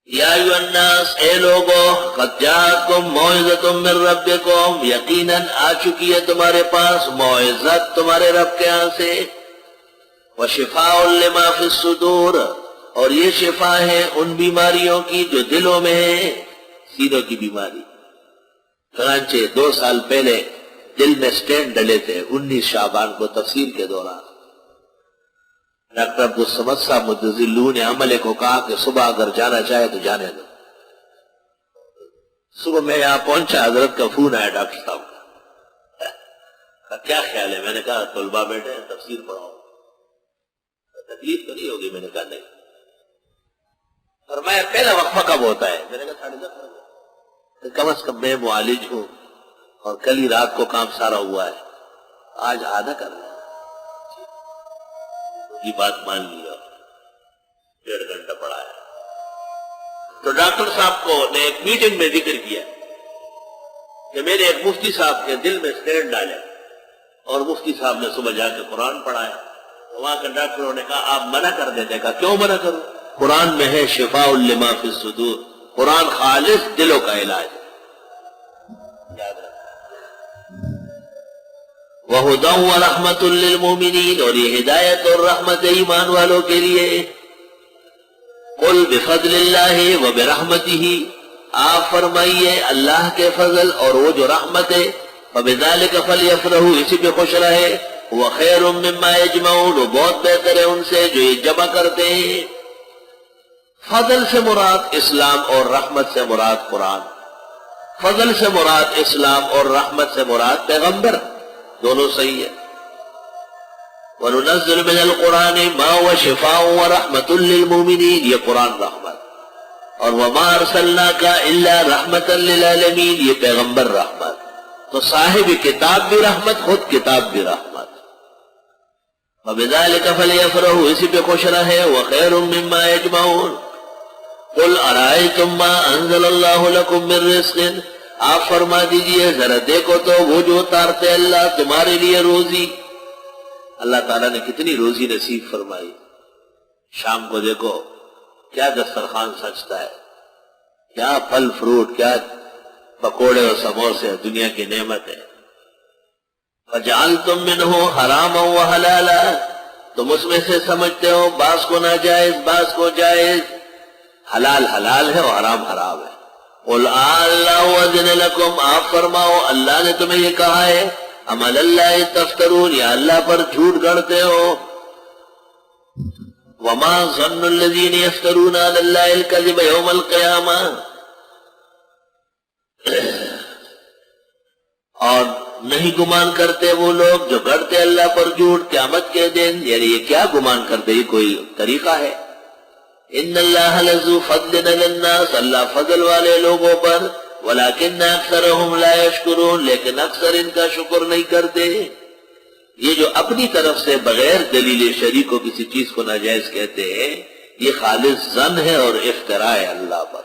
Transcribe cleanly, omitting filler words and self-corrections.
یا ایھا الناس، اے لوگو، قد جاءکم موعظۃ من ربکم، یقیناً آ چکی ہے تمہارے پاس موعظت تمہارے رب کے ہاں سے، وشفاء لما فی الصدور، اور یہ شفا ہے ان بیماریوں کی جو دلوں میں ہیں، سینوں کی بیماری۔ چنانچہ 2 سال پہلے دل میں سٹینڈ ڈلے تھے 19 شعبان کو تفسیر کے دوران۔ ڈاکٹر عبدالصمد صاحب متضلون نے عملے کو کہا کہ صبح اگر جانا چاہے تو جانے دو۔ صبح میں یہاں پہنچا، حضرت کا فون آیا ڈاکٹر صاحب کا، کیا خیال ہے؟ میں نے کہا طلباء بیٹھے ہیں، تفسیر پڑھاؤ، تکلیف تو نہیں ہوگی؟ میں نے کہا نہیں۔ اور میں پہلا وقفہ کب ہوتا ہے؟ میں نے کہا 10:30۔ کم از کم میں معالج ہوں اور کل ہی رات کو کام سارا ہوا ہے، آج آدھا کرنا ہے۔ یہ بات مان لیا، 1.5 گھنٹہ پڑھا ہے۔ تو ڈاکٹر صاحب کو نے ایک میٹنگ میں ذکر کیا کہ میرے ایک مفتی صاحب کے دل میں سٹینڈ ڈالے، اور مفتی صاحب نے صبح جا کے قرآن پڑھایا۔ وہاں کے ڈاکٹروں نے کہا آپ منع کر دیتے، کہا کیوں منع کروں؟ قرآن میں ہے شفاء لما فی الصدور، قرآن خالص دلوں کا علاج ہے، یاد رکھیں۔ وَهُدًى وَرَحْمَةٌ لِّلْمُؤْمِنِينَ، اور یہ ہدایت اور رحمت ایمان والوں کے لیے۔ قُلْ بِفَضْلِ اللَّهِ وَبِرَحْمَتِهِ، آپ فرمائیے اللہ کے فضل اور وہ جو رحمت ہے، فَبِذَلِكَ فَلْيَفْرَحُوا، اسی پہ خوش رہے، هُوَ خَيْرٌ مِّمَّا يَجْمَعُونَ، وہ بہت بہتر ہے ان سے جو یہ جمع کرتے ہیں۔ فضل سے مراد اسلام اور رحمت سے مراد قرآن، فضل سے مراد اسلام اور رحمت سے مراد پیغمبر، دونوں صحیح ہے۔ وَنُنَزِّلُ مِنَ الْقُرْآنِ مَا هُوَ شِفَاءٌ وَرَحْمَةٌ لِّلْمُؤْمِنِينَ، یہ قرآن رحمت، اور وَمَا أَرْسَلْنَاكَ إِلَّا رَحْمَةً لِّلْعَالَمِينَ، یہ پیغمبر رحمت۔ تو صاحب کتاب بھی رحمت، خود کتاب بھی رحمت۔ وَبِذَلِكَ فَلْيَفْرَحُوا، اسی پہ خوش رہے، وَخَيْرٌ مِّمَّا يَجْمَعُونَ۔ قُلْ أَرَأَيْتُم مَّا أَنزَلَ اللَّهُ لَكُم مِّن رِّزْقٍ، آپ فرما دیجئے ذرا دیکھو تو وہ جو اتارتے اللہ تمہارے لیے روزی۔ اللہ تعالیٰ نے کتنی روزی نصیب فرمائی۔ شام کو دیکھو کیا دسترخوان سجتا ہے، کیا پھل فروٹ، کیا پکوڑے اور سموسے، دنیا کی نعمت ہے۔ فَجَعَلْتُم مِّنْهُ حَرَامًا وَحَلَالًا، تم اس میں سے سمجھتے ہو بعض کو ناجائز بعض کو جائز، حلال حلال ہے اور حرام حرام ہے۔ قُلْ اللَّهُ أَذِنَ لَكُمْ، آپ فرماؤ اللہ نے تمہیں یہ کہا ہے، أَمْ عَلَى اللَّهِ تَفْتَرُونَ، یا اللہ پر جھوٹ گڑتے ہو۔ وَمَا ظَنُّ الَّذِينَ يَفْتَرُونَ عَلَى اللَّهِ الْكَذِبَ يَوْمَ الْقِيَامَةِ، اور نہیں گمان کرتے وہ لوگ جو گڑتے اللہ پر جھوٹ قیامت کے دن، یعنی یہ کیا گمان کرتے، یہ کوئی طریقہ ہے؟ ان اللہ لذو فضل علی الناس، اللہ فضل والے لوگوں پر، ولکن اکثرهم لا یشکرون، لیکن اکثر ان کا شکر نہیں کرتے۔ یہ جو اپنی طرف سے بغیر دلیل شرعی کو کسی چیز کو ناجائز کہتے ہیں، یہ خالص ظن ہے اور افتراء ہے اللہ پر۔